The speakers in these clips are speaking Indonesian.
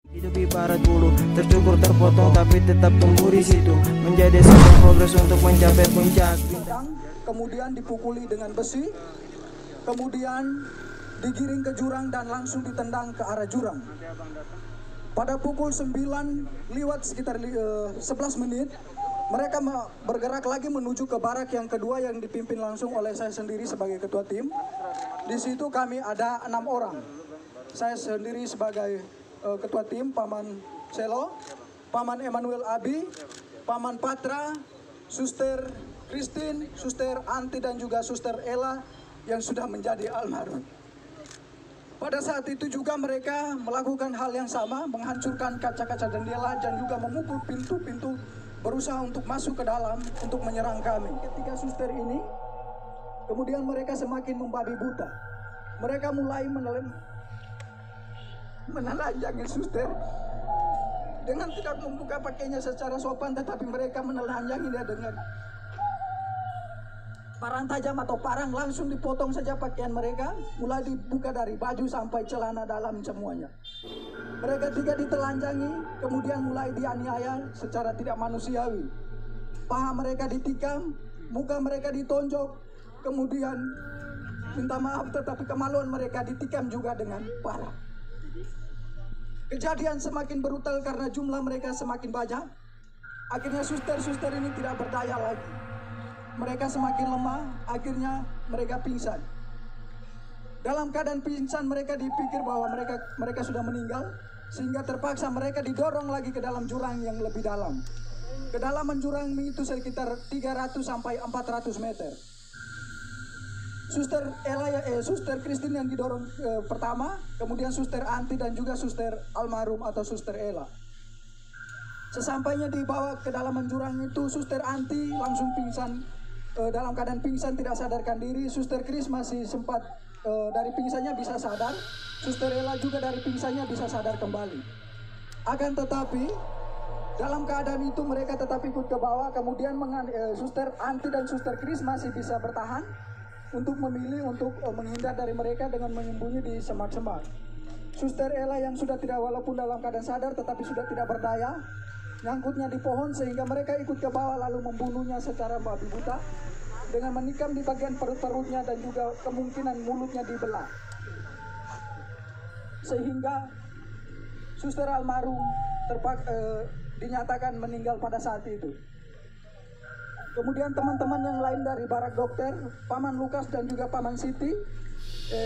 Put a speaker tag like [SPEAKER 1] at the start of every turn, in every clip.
[SPEAKER 1] Hidup ibarat bulu, tercukur terpotong tapi tetap tumbuh di situ. Menjadi sebuah progres untuk mencapai puncak.
[SPEAKER 2] Kemudian dipukuli dengan besi, kemudian digiring ke jurang dan langsung ditendang ke arah jurang. Pada pukul 9 lewat sekitar 11 menit, mereka bergerak lagi menuju ke barak yang kedua yang dipimpin langsung oleh saya sendiri sebagai ketua tim. Di situ kami ada 6 orang. Saya sendiri sebagai ketua tim, Paman Selo, Paman Emmanuel Abi, Paman Patra, Suster Christine, Suster Anti dan juga Suster Ella yang sudah menjadi almarhum. Pada saat itu juga mereka melakukan hal yang sama, menghancurkan kaca-kaca jendela dan juga memukul pintu-pintu, berusaha untuk masuk ke dalam untuk menyerang kami. Ketika suster ini, kemudian mereka semakin membabi buta. Mereka mulai menelanjangi suster dengan tidak membuka pakainya secara sopan, tetapi mereka menelanjangi dia dengan parang tajam atau parang, langsung dipotong saja pakaian mereka, mulai dibuka dari baju sampai celana dalam semuanya. Mereka tiga ditelanjangi, kemudian mulai dianiaya secara tidak manusiawi. Paha mereka ditikam, muka mereka ditonjok, kemudian minta maaf tetapi kemaluan mereka ditikam juga dengan parah. Kejadian semakin brutal karena jumlah mereka semakin banyak. Akhirnya suster-suster ini tidak berdaya lagi. Mereka semakin lemah, akhirnya mereka pingsan. Dalam keadaan pingsan mereka dipikir bahwa mereka sudah meninggal, sehingga terpaksa mereka didorong lagi ke dalam jurang yang lebih dalam. Kedalaman jurang itu sekitar 300 sampai 400 meter. Suster Suster Christine yang didorong pertama, kemudian Suster Anti dan juga Suster almarhum atau Suster Ella. Sesampainya dibawa ke dalaman jurang itu, Suster Anti langsung pingsan. Dalam keadaan pingsan tidak sadarkan diri. Suster Chris masih sempat dari pingsannya bisa sadar. Suster Ella juga dari pingsannya bisa sadar kembali. Akan tetapi dalam keadaan itu mereka tetap ikut ke bawah. Kemudian Suster Anti dan Suster Chris masih bisa bertahan untuk memilih untuk menghindar dari mereka dengan menyembunyi di semak-semak. Suster Ella yang sudah tidak, walaupun dalam keadaan sadar tetapi sudah tidak berdaya, nyangkutnya di pohon sehingga mereka ikut ke bawah lalu membunuhnya secara babi buta dengan menikam di bagian perut-perutnya dan juga kemungkinan mulutnya dibelah. Sehingga Suster almarhum dinyatakan meninggal pada saat itu. Kemudian teman-teman yang lain dari barak dokter, Paman Lukas dan juga Paman Siti,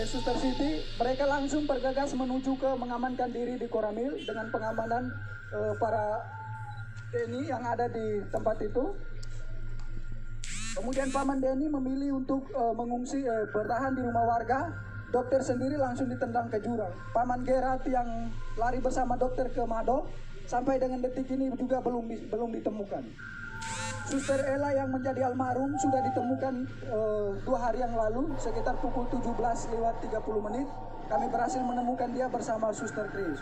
[SPEAKER 2] Suster Siti, mereka langsung bergegas menuju ke mengamankan diri di Koramil dengan pengamanan para TNI yang ada di tempat itu. Kemudian Paman Denny memilih untuk mengungsi, bertahan di rumah warga. Dokter sendiri langsung ditendang ke jurang. Paman Gerat yang lari bersama dokter ke Mado sampai dengan detik ini juga belum ditemukan. Suster Ella yang menjadi almarhum sudah ditemukan 2 hari yang lalu sekitar pukul 17:30 menit. Kami berhasil menemukan dia bersama Suster Chris.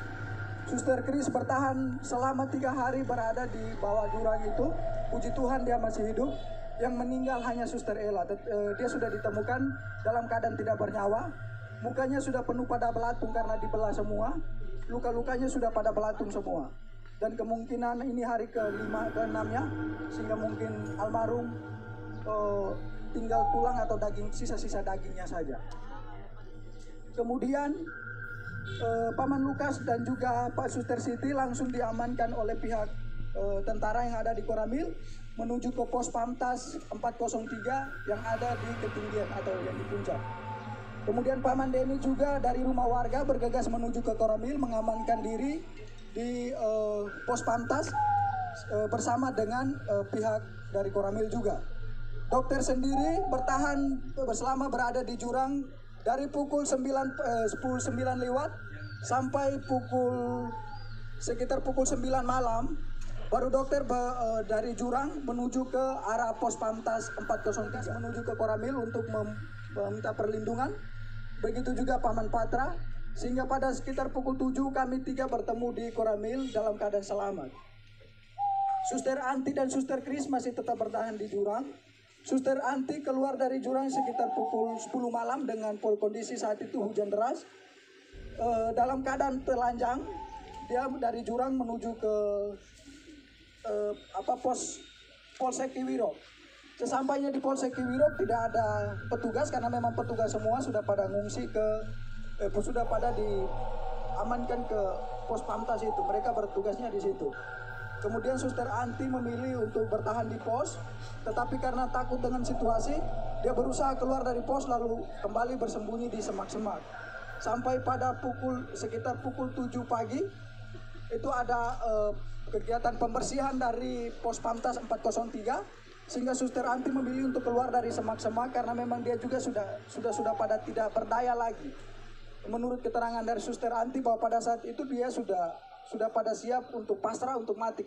[SPEAKER 2] Suster Chris bertahan selama 3 hari berada di bawah jurang itu. Puji Tuhan dia masih hidup. Yang meninggal hanya Suster Ella. Dia sudah ditemukan dalam keadaan tidak bernyawa. Mukanya sudah penuh pada belatung karena dibelah semua. Luka-lukanya sudah pada belatung semua. Dan kemungkinan ini hari ke-5 ke-6-nya, sehingga mungkin almarhum tinggal tulang atau daging, sisa-sisa dagingnya saja. Kemudian Paman Lukas dan juga Pak Suster Siti langsung diamankan oleh pihak tentara yang ada di Koramil menuju ke pos Pamtas 403 yang ada di ketinggian atau yang di puncak. Kemudian Paman Denny juga dari rumah warga bergegas menuju ke Koramil mengamankan diri di pos Pamtas bersama dengan pihak dari Koramil juga. Dokter sendiri bertahan selama berada di jurang dari pukul 10:09 sampai sekitar pukul 9 malam. Baru dokter dari jurang menuju ke arah pos Pamtas 403 menuju ke Koramil untuk meminta perlindungan. Begitu juga Paman Patra, sehingga pada sekitar pukul 7 kami 3 bertemu di Koramil dalam keadaan selamat. Suster Anti dan Suster Chris masih tetap bertahan di jurang. Suster Anti keluar dari jurang sekitar pukul 10 malam dengan kondisi saat itu hujan deras. Dalam keadaan telanjang, dia dari jurang menuju ke Polsek Kiwirok. Sesampainya di Polsek Kiwirok tidak ada petugas karena memang petugas semua sudah pada ngungsi sudah pada diamankan ke pos Pamtas itu. Mereka bertugasnya di situ. Kemudian Suster Anti memilih untuk bertahan di pos, tetapi karena takut dengan situasi, dia berusaha keluar dari pos lalu kembali bersembunyi di semak-semak. Sampai pada sekitar pukul 7 pagi, itu ada kegiatan pembersihan dari pos Pamtas 403, sehingga Suster Anti memilih untuk keluar dari semak-semak karena memang dia juga sudah pada tidak berdaya lagi. Menurut keterangan dari Suster Anti bahwa pada saat itu dia sudah pada siap untuk pasrah untuk mati.